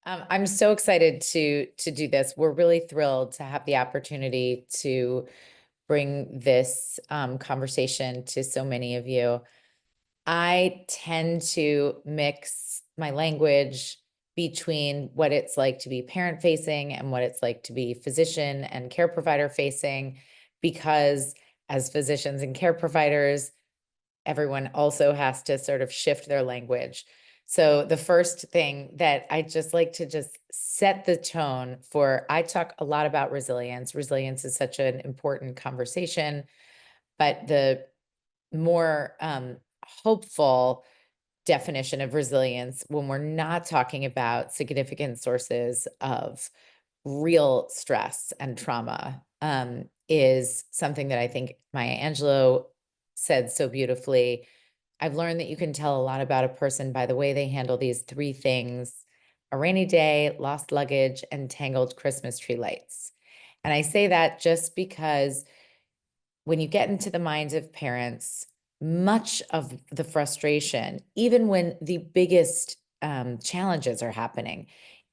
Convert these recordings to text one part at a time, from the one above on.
I'm so excited to do this. We're really thrilled to have the opportunity to bring this conversation to so many of you. I tend to mix my language between what it's like to be parent facing and what it's like to be physician and care provider facing, because as physicians and care providers, everyone also has to sort of shift their language. So the first thing that I just like to just set the tone for, I talk a lot about resilience. Resilience is such an important conversation, but the more hopeful definition of resilience, when we're not talking about significant sources of real stress and trauma, is something that I think Maya Angelou said so beautifully. I've learned that you can tell a lot about a person by the way they handle these three things: a rainy day, lost luggage, and tangled Christmas tree lights. And I say that just because when you get into the minds of parents, much of the frustration, even when the biggest challenges are happening,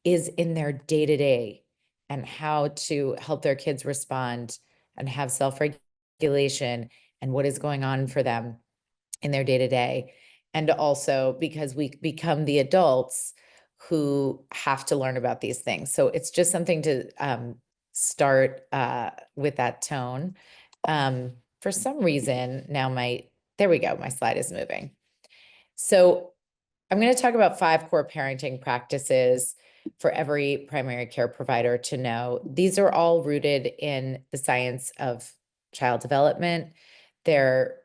is in their day to day and how to help their kids respond and have self regulation and what is going on for them in their day to day. And also because we become the adults who have to learn about these things. So it's just something to start with that tone. For some reason, now there we go, my slide is moving. So I'm going to talk about 5 core parenting practices for every primary care provider to know. These are all rooted in the science of child development. They're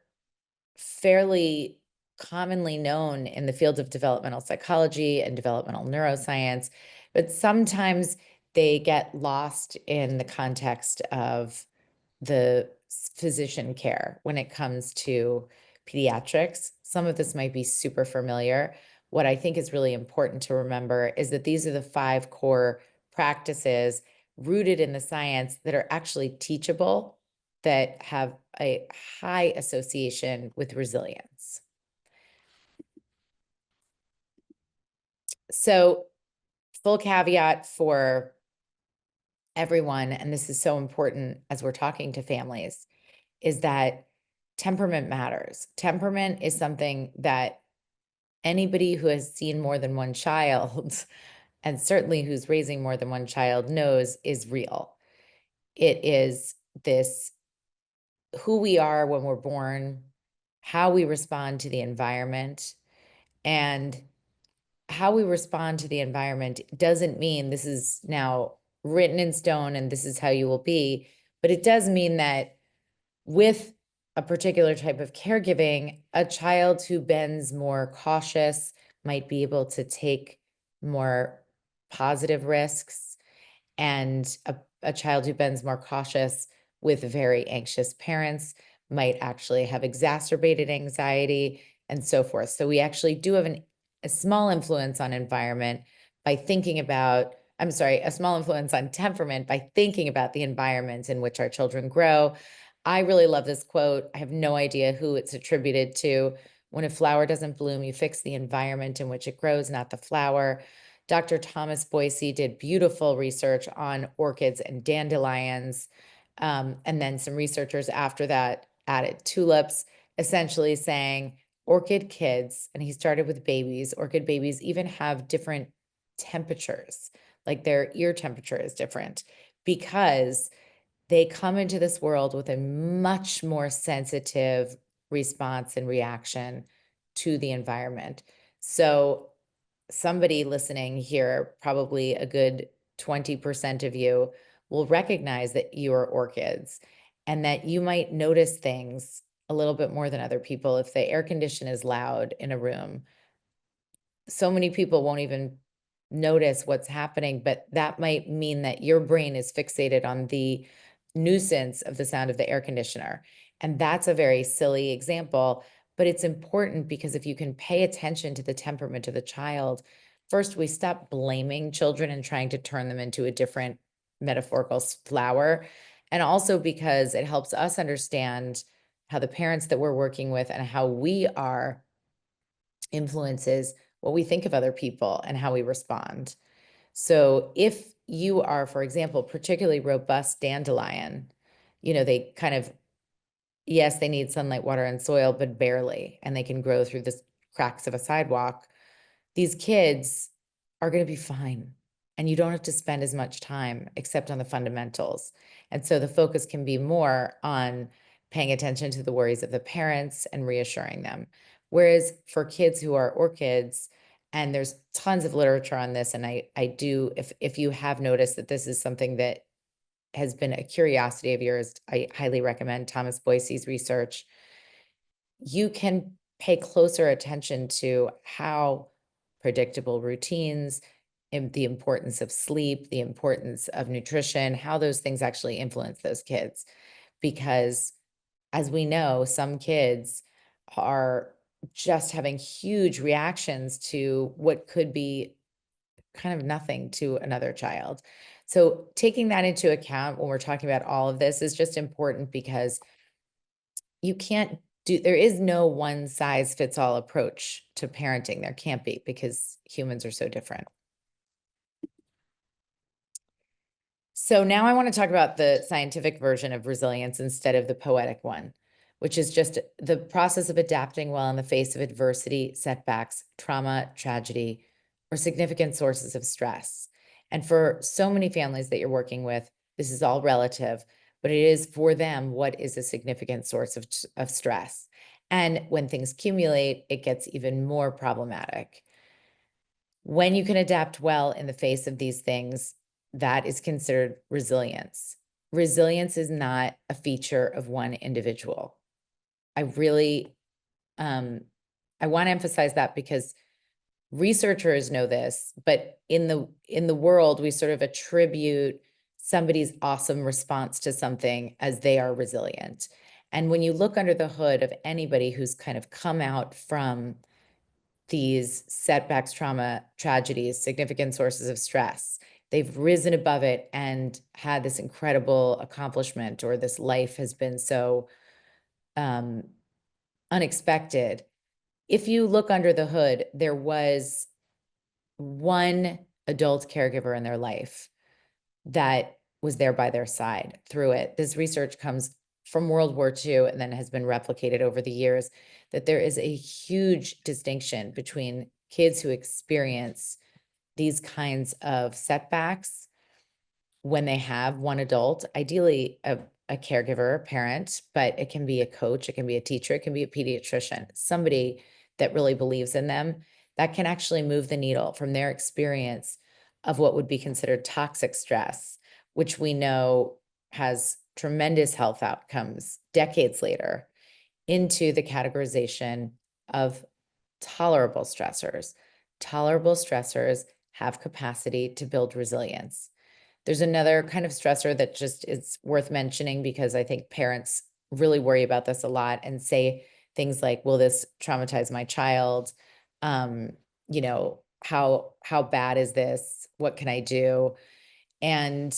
fairly commonly known in the field of developmental psychology and developmental neuroscience, but sometimes they get lost in the context of the physician care when it comes to pediatrics. Some of this might be super familiar. What I think is really important to remember is that these are the 5 core practices rooted in the science that are actually teachable, that have a high association with resilience. So, full caveat for everyone, and this is so important as we're talking to families, is that temperament matters. Temperament is something that anybody who has seen more than one child, and certainly who's raising more than one child, knows is real. It is this who we are when we're born, how we respond to the environment, and how we respond to the environment doesn't mean this is now written in stone and this is how you will be, but it does mean that with a particular type of caregiving, a child who bends more cautious might be able to take more positive risks, and a child who bends more cautious with very anxious parents might actually have exacerbated anxiety and so forth. So we actually do have a small influence on environment by thinking about, I'm sorry, a small influence on temperament by thinking about the environment in which our children grow. I really love this quote. I have no idea who it's attributed to. When a flower doesn't bloom, you fix the environment in which it grows, not the flower. Dr. Thomas Boise did beautiful research on orchids and dandelions. And then some researchers after that added tulips, essentially saying orchid kids, and he started with babies, orchid babies even have different temperatures, like their ear temperature is different, because they come into this world with a much more sensitive response and reaction to the environment. So somebody listening here, probably a good 20% of you, will recognize that you are orchids and that you might notice things a little bit more than other people. If the air condition is loud in a room, so many people won't even notice what's happening, but that might mean that your brain is fixated on the nuisance of the sound of the air conditioner. And that's a very silly example, but it's important because if you can pay attention to the temperament of the child, first, we stop blaming children and trying to turn them into a different metaphorical flower. And also because it helps us understand how the parents that we're working with and how we are influences what we think of other people and how we respond. So if you are, for example, particularly robust dandelion, they kind of, yes, they need sunlight, water, and soil, but barely, and they can grow through the cracks of a sidewalk. These kids are going to be fine. And you don't have to spend as much time except on the fundamentals. And so the focus can be more on paying attention to the worries of the parents and reassuring them. Whereas for kids who are orchids, and there's tons of literature on this, and I do, if you have noticed that this is something that has been a curiosity of yours, I highly recommend Thomas Boise's research. You can pay closer attention to how predictable routines, and the importance of sleep, the importance of nutrition, how those things actually influence those kids. Because as we know, some kids are just having huge reactions to what could be kind of nothing to another child. So taking that into account when we're talking about all of this is just important, because there is no one size fits all approach to parenting. There can't be, because humans are so different. So now I want to talk about the scientific version of resilience instead of the poetic one, which is just the process of adapting well in the face of adversity, setbacks, trauma, tragedy, or significant sources of stress. And for so many families that you're working with, this is all relative, but it is for them what is a significant source of stress. And when things accumulate, it gets even more problematic. When you can adapt well in the face of these things, that is considered resilience. Resilience is not a feature of one individual. I really, I want to emphasize that, because researchers know this, but in the world, we sort of attribute somebody's awesome response to something as they are resilient. And when you look under the hood of anybody who's kind of come out from these setbacks, trauma, tragedies, significant sources of stress, they've risen above it and had this incredible accomplishment, or this life has been so unexpected. If you look under the hood, there was one adult caregiver in their life that was there by their side through it. This research comes from World War II and then has been replicated over the years, that there is a huge distinction between kids who experience these kinds of setbacks when they have one adult, ideally a caregiver, a parent, but it can be a coach, it can be a teacher, it can be a pediatrician, somebody that really believes in them, that can actually move the needle from their experience of what would be considered toxic stress, which we know has tremendous health outcomes decades later, into the categorization of tolerable stressors. Tolerable stressors have capacity to build resilience. There's another kind of stressor that just is worth mentioning, because I think parents really worry about this a lot and say things like, will this traumatize my child? How bad is this? What can I do? And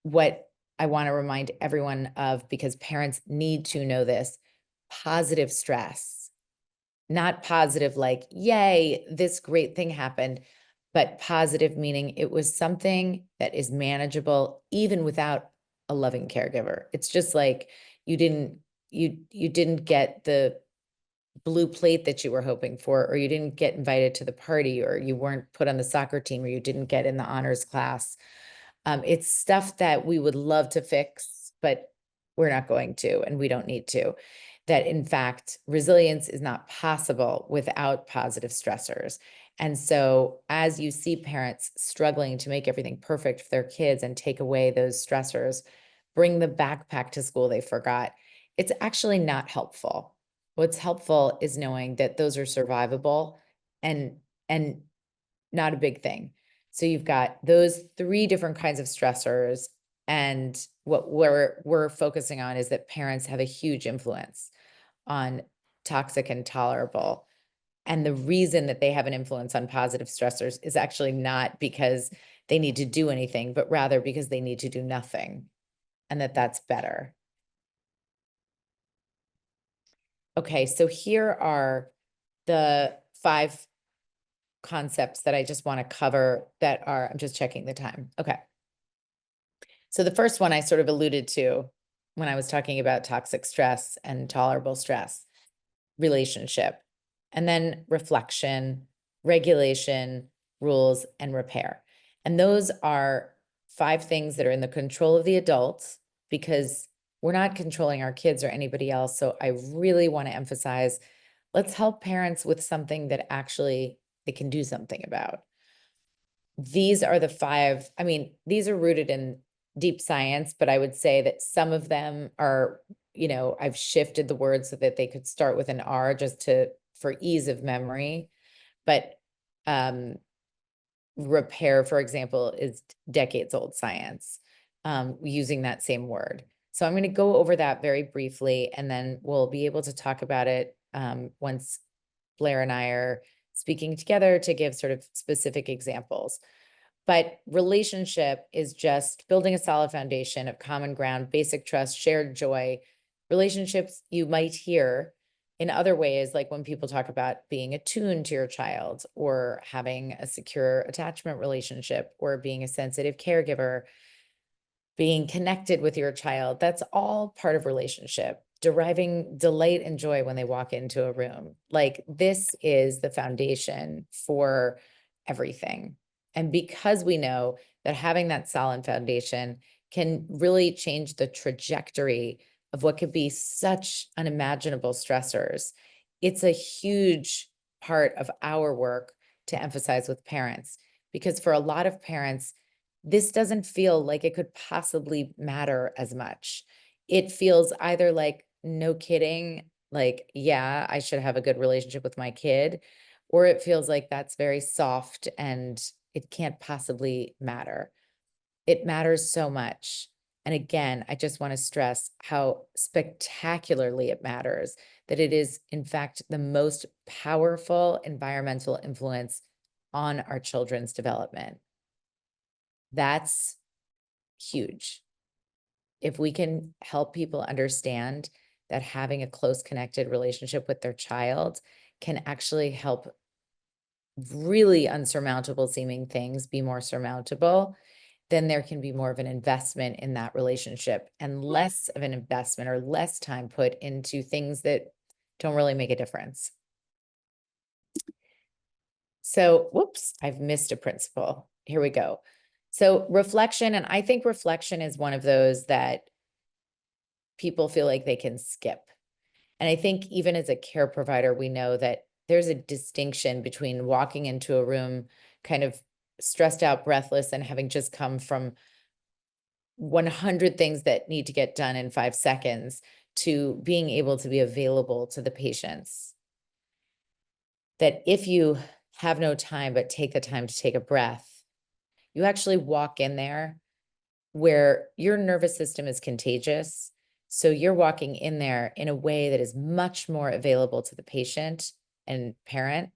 what I want to remind everyone of, because parents need to know this, positive stress, not positive like, yay, this great thing happened, but positive meaning it was something that is manageable even without a loving caregiver. It's just like you didn't get the blue plate that you were hoping for, or you didn't get invited to the party, or you weren't put on the soccer team, or you didn't get in the honors class. It's stuff that we would love to fix, but we're not going to, and we don't need to. That in fact, resilience is not possible without positive stressors. And so as you see parents struggling to make everything perfect for their kids and take away those stressors, bring the backpack to school they forgot, it's actually not helpful. What's helpful is knowing that those are survivable and not a big thing. So you've got those three different kinds of stressors. And what we're focusing on is that parents have a huge influence on toxic and tolerable. And the reason that they have an influence on positive stressors is actually not because they need to do anything, but rather because they need to do nothing, and that's better. Okay, so here are the 5 concepts that I just want to cover that are, I'm just checking the time. Okay. So the first one I sort of alluded to when I was talking about toxic stress and tolerable stress, relationship, and then reflection, regulation, rules, and repair. And those are 5 things that are in the control of the adults, because we're not controlling our kids or anybody else. So I really want to emphasize, let's help parents with something that actually they can do something about. These are the 5, I mean, these are rooted in deep science, but I would say that some of them are, I've shifted the words so that they could start with an R just for ease of memory. But repair, for example, is decades old science, using that same word. So I'm going to go over that very briefly, and then we'll be able to talk about it once Blair and I are speaking together to give sort of specific examples. But relationship is just building a solid foundation of common ground, basic trust, shared joy. Relationships you might hear in other ways, like when people talk about being attuned to your child, or having a secure attachment relationship, or being a sensitive caregiver, being connected with your child. That's all part of relationship. Deriving delight and joy when they walk into a room. Like, this is the foundation for everything. And because we know that having that solid foundation can really change the trajectory of what could be such unimaginable stressors, it's a huge part of our work to emphasize with parents. Because for a lot of parents, this doesn't feel like it could possibly matter as much. It feels either like, no kidding, like, yeah, I should have a good relationship with my kid, or it feels like that's very soft and it can't possibly matter. It matters so much. And again, I just want to stress how spectacularly it matters, that it is, in fact, the most powerful environmental influence on our children's development. That's huge. If we can help people understand that having a close connected relationship with their child can actually help really unsurmountable seeming things be more surmountable, then there can be more of an investment in that relationship and less of an investment or less time put into things that don't really make a difference. So, whoops, I've missed a principle. Here we go. So reflection, and I think reflection is one of those that people feel like they can skip. And I think even as a care provider, we know that there's a distinction between walking into a room kind of stressed out, breathless, and having just come from 100 things that need to get done in 5 seconds, to being able to be available to the patients. That if you have no time, but take the time to take a breath, you actually walk in there where your nervous system is contagious. So you're walking in there in a way that is much more available to the patient and parent.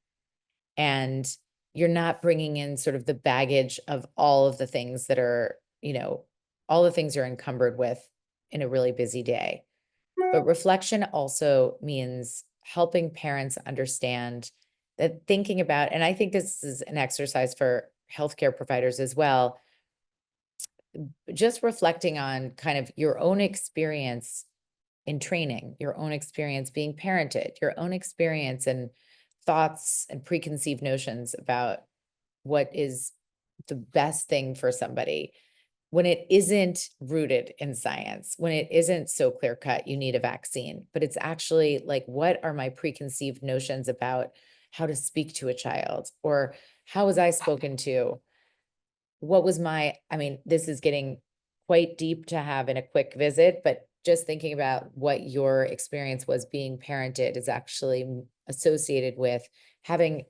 And you're not bringing in sort of the baggage of all of the things that are, all the things you're encumbered with in a really busy day. But reflection also means helping parents understand that, thinking about, and I think this is an exercise for healthcare providers as well, just reflecting on kind of your own experience in training, your own experience being parented, your own experience and thoughts and preconceived notions about what is the best thing for somebody, when it isn't rooted in science, when it isn't so clear cut, you need a vaccine, but it's actually like, what are my preconceived notions about how to speak to a child, or how was I spoken to? What was I mean, this is getting quite deep to have in a quick visit, but just thinking about what your experience was being parented is actually associated with having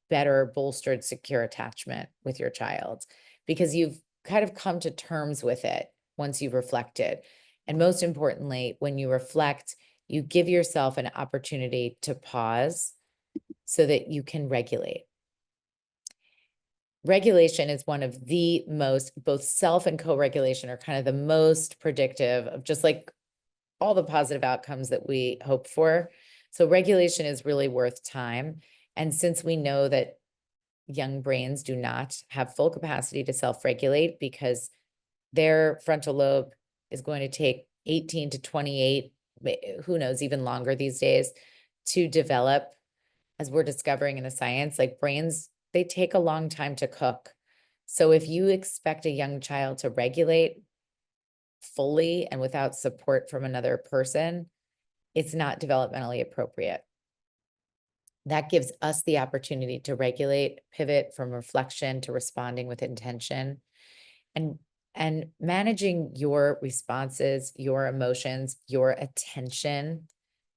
better, bolstered, secure attachment with your child, because you've kind of come to terms with it once you've reflected. And most importantly, when you reflect, you give yourself an opportunity to pause so that you can regulate. Regulation is one of the most, both self and co-regulation are kind of the most predictive of just like all the positive outcomes that we hope for. So regulation is really worth time. And since we know that young brains do not have full capacity to self-regulate because their frontal lobe is going to take 18 to 28, who knows, even longer these days, to develop. As we're discovering in the science, like brains, they take a long time to cook. So if you expect a young child to regulate fully and without support from another person, it's not developmentally appropriate. That gives us the opportunity to regulate, pivot from reflection to responding with intention, and managing your responses, your emotions, your attention.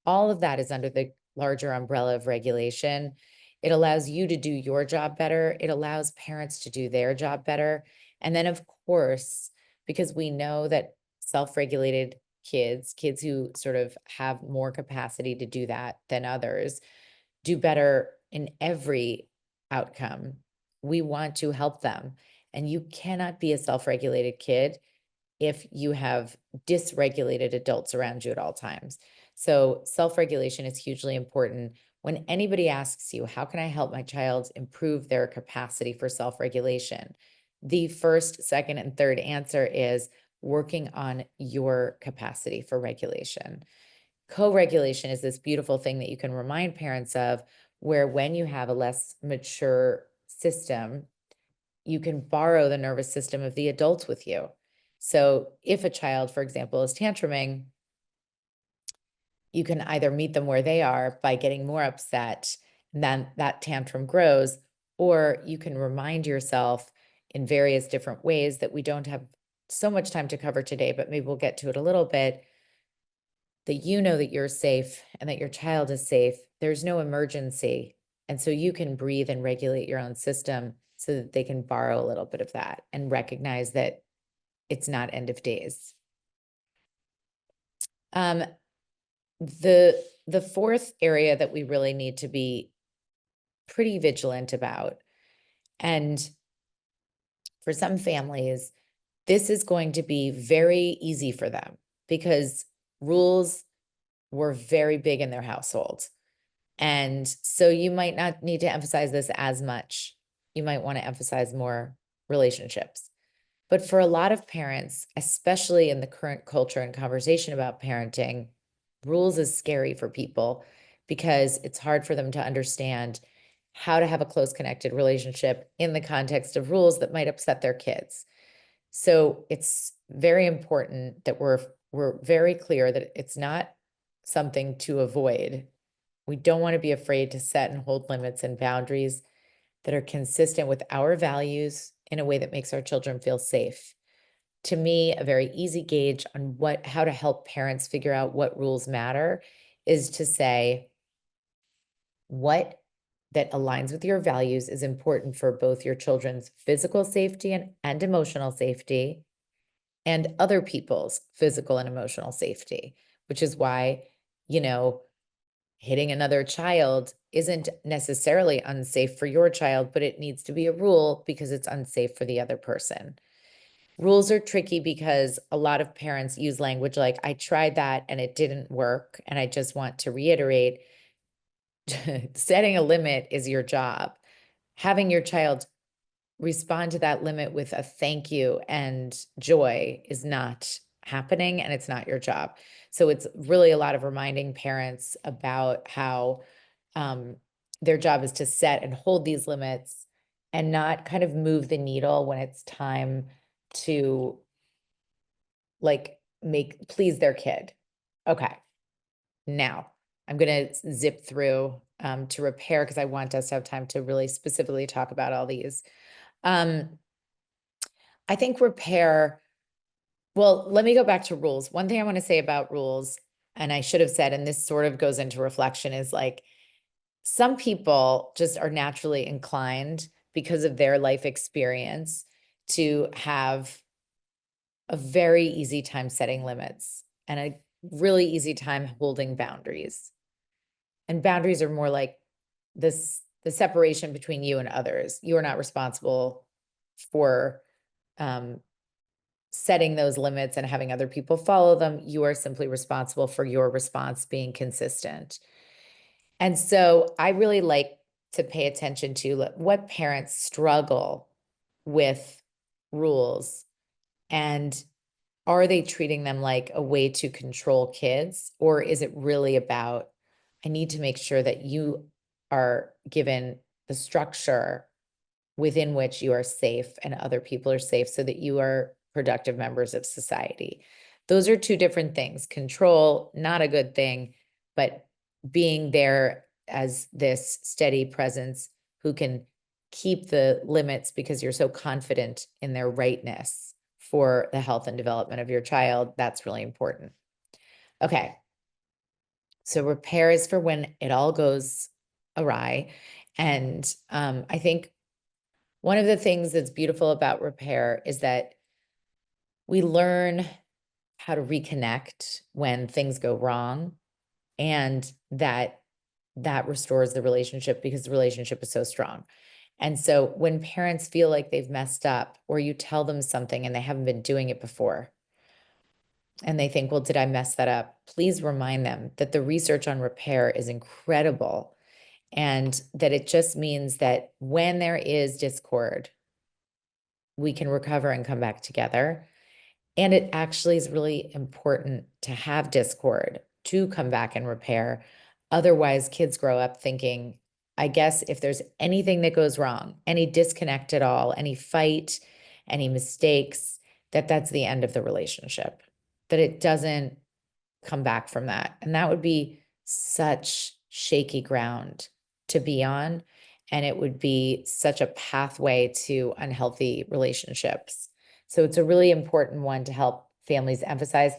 All of that is under the larger umbrella of regulation. It allows you to do your job better. It allows parents to do their job better. And then, of course, because we know that self-regulated kids who sort of have more capacity to do that than others, do better in every outcome. We want to help them. And you cannot be a self-regulated kid if you have dysregulated adults around you at all times. So self-regulation is hugely important. When anybody asks you, how can I help my child improve their capacity for self-regulation? The first, second, and third answer is working on your capacity for regulation. Co-regulation is this beautiful thing that you can remind parents of, where when you have a less mature system, you can borrow the nervous system of the adults with you. So if a child, for example, is tantruming, you can either meet them where they are by getting more upset, and then that tantrum grows, or you can remind yourself in various different ways that we don't have so much time to cover today, but maybe we'll get to it a little bit, that you know that you're safe and that your child is safe. There's no emergency. And so you can breathe and regulate your own system so that they can borrow a little bit of that and recognize that it's not end of days. The fourth area that we really need to be pretty vigilant about, and for some families, this is going to be very easy for them because rules were very big in their household. And so you might not need to emphasize this as much. You might want to emphasize more relationships. But for a lot of parents, especially in the current culture and conversation about parenting, rules is scary for people because it's hard for them to understand how to have a close connected relationship in the context of rules that might upset their kids. So it's very important that we're very clear that it's not something to avoid. We don't want to be afraid to set and hold limits and boundaries that are consistent with our values in a way that makes our children feel safe. To me, a very easy gauge on how to help parents figure out what rules matter is to say, what that aligns with your values is important for both your children's physical safety and emotional safety, and other people's physical and emotional safety, which is why, hitting another child isn't necessarily unsafe for your child, but it needs to be a rule because it's unsafe for the other person. Rules are tricky because a lot of parents use language like, I tried that and it didn't work. And I just want to reiterate, setting a limit is your job. Having your child respond to that limit with a thank you and joy is not happening, and it's not your job. So it's really a lot of reminding parents about how their job is to set and hold these limits and not kind of move the needle when it's time to please their kid. Okay. Now I'm going to zip through to repair, because I want us to have time to really specifically talk about all these. I think repair, well, let me go back to rules. One thing I want to say about rules, and I should have said, and this sort of goes into reflection, is like, some people just are naturally inclined because of their life experience to have a very easy time setting limits and a really easy time holding boundaries. And boundaries are more like the separation between you and others. You are not responsible for setting those limits and having other people follow them. You are simply responsible for your response being consistent. And so I really like to pay attention to what parents struggle with rules, and are they treating them like a way to control kids? Or is it really about, I need to make sure that you are given the structure within which you are safe and other people are safe so that you are productive members of society. Those are two different things. Control, not a good thing, but being there as this steady presence who can keep the limits because you're so confident in their rightness for the health and development of your child, that's really important. Okay. So repair is for when it all goes awry. And I think one of the things that's beautiful about repair is that we learn how to reconnect when things go wrong, and that restores the relationship because the relationship is so strong. And so when parents feel like they've messed up, or you tell them something and they haven't been doing it before, and they think, well, did I mess that up? Please remind them that the research on repair is incredible, and that it just means that when there is discord, we can recover and come back together. And it actually is really important to have discord to come back and repair. Otherwise, kids grow up thinking, I guess if there's anything that goes wrong, any disconnect at all, any fight, any mistakes, that's the end of the relationship, that it doesn't come back from that. And that would be such shaky ground to be on. And it would be such a pathway to unhealthy relationships. So it's a really important one to help families emphasize.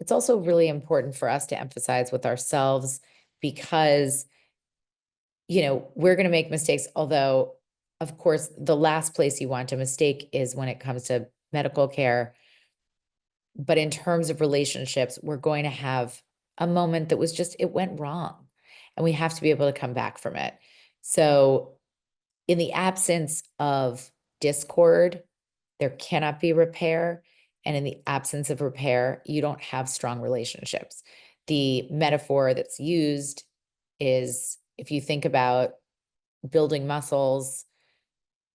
It's also really important for us to emphasize with ourselves, because, we're going to make mistakes. Although, of course, the last place you want a mistake is when it comes to medical care. But in terms of relationships, we're going to have a moment that was just, it went wrong, and we have to be able to come back from it. So in the absence of discord, there cannot be repair. And in the absence of repair, you don't have strong relationships. The metaphor that's used is, if you think about building muscles,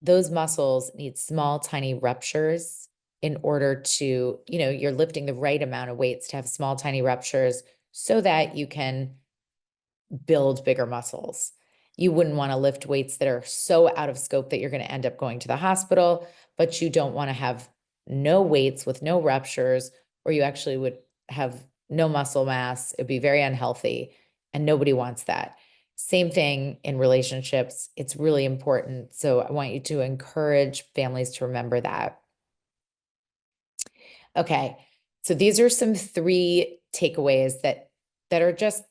those muscles need small, tiny ruptures in order to, you're lifting the right amount of weights to have small, tiny ruptures so that you can build bigger muscles. You wouldn't want to lift weights that are so out of scope that you're going to end up going to the hospital, but you don't want to have no weights with no ruptures, or you actually would have no muscle mass. It'd be very unhealthy, and nobody wants that. Same thing in relationships. It's really important. So I want you to encourage families to remember that. Okay. So these are some 3 takeaways that are just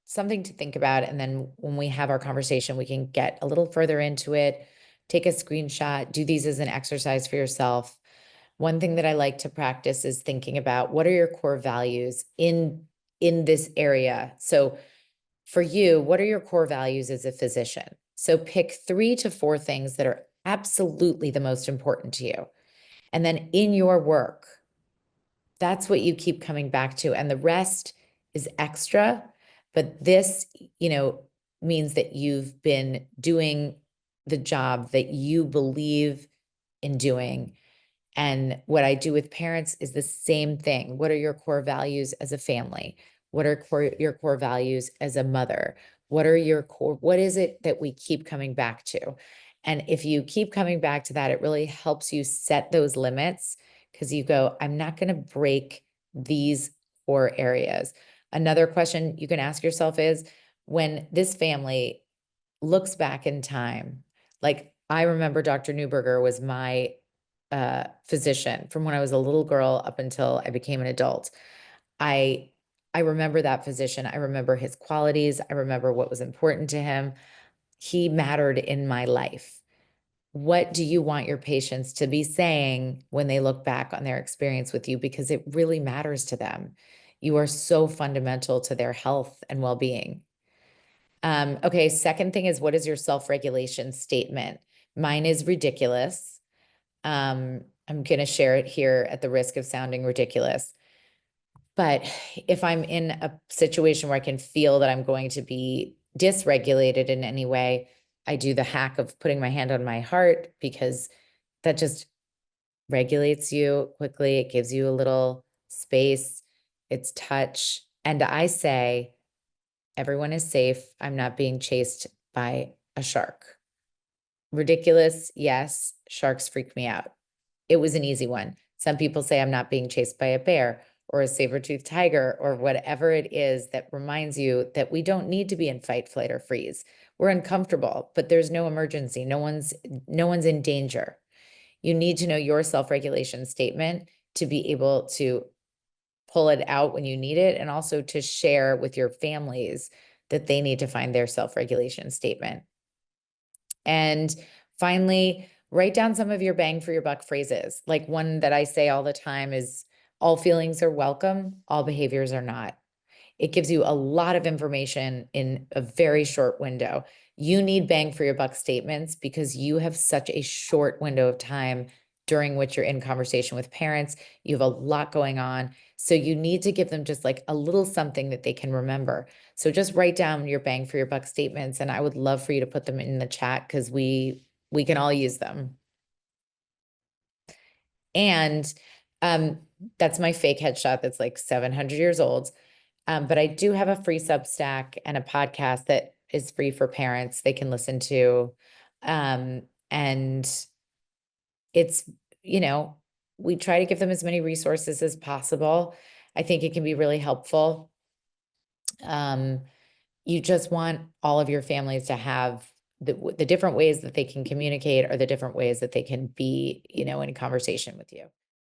something to think about. And then when we have our conversation, we can get a little further into it, take a screenshot, do these as an exercise for yourself. One thing that I like to practice is thinking about, what are your core values in this area? So for you, what are your core values as a physician? So pick 3 to 4 things that are absolutely the most important to you. And then in your work, that's what you keep coming back to. And the rest is extra. But this, means that you've been doing the job that you believe in doing. And what I do with parents is the same thing. What are your core values as a family? What are your core values as a mother? What is it that we keep coming back to? And if you keep coming back to that, it really helps you set those limits, because you go, I'm not going to break these core areas. Another question you can ask yourself is, when this family looks back in time, like I remember Dr. Newberger was my physician from when I was a little girl up until I became an adult. I remember that physician. I remember his qualities. I remember what was important to him. He mattered in my life. What do you want your patients to be saying when they look back on their experience with you? Because it really matters to them. You are so fundamental to their health and well-being. Okay, second thing is, what is your self-regulation statement? Mine is ridiculous. I'm going to share it here at the risk of sounding ridiculous. But if I'm in a situation where I can feel that I'm going to be dysregulated in any way, I do the hack of putting my hand on my heart because that just regulates you quickly. It gives you a little space. It's touch. And I say, everyone is safe. I'm not being chased by a shark. Ridiculous. Yes. Sharks freak me out. It was an easy one. Some people say I'm not being chased by a bear or a saber-toothed tiger or whatever it is that reminds you that we don't need to be in fight, flight, or freeze. We're uncomfortable, but there's no emergency. No one's in danger. You need to know your self-regulation statement to be able to pull it out when you need it, and also to share with your families that they need to find their self-regulation statement. And finally, write down some of your bang for your buck phrases. Like one that I say all the time is, all feelings are welcome, all behaviors are not. It gives you a lot of information in a very short window. You need bang for your buck statements because you have such a short window of time during which you're in conversation with parents. You have a lot going on. So you need to give them just like a little something that they can remember. So just write down your bang for your buck statements, and I would love for you to put them in the chat because we can all use them. And that's my fake headshot that's like 700 years old. But I do have a free Substack and a podcast that is free for parents they can listen to. And it's, we try to give them as many resources as possible. I think it can be really helpful. You just want all of your families to have the different ways that they can communicate, or the different ways that they can be, in conversation with you.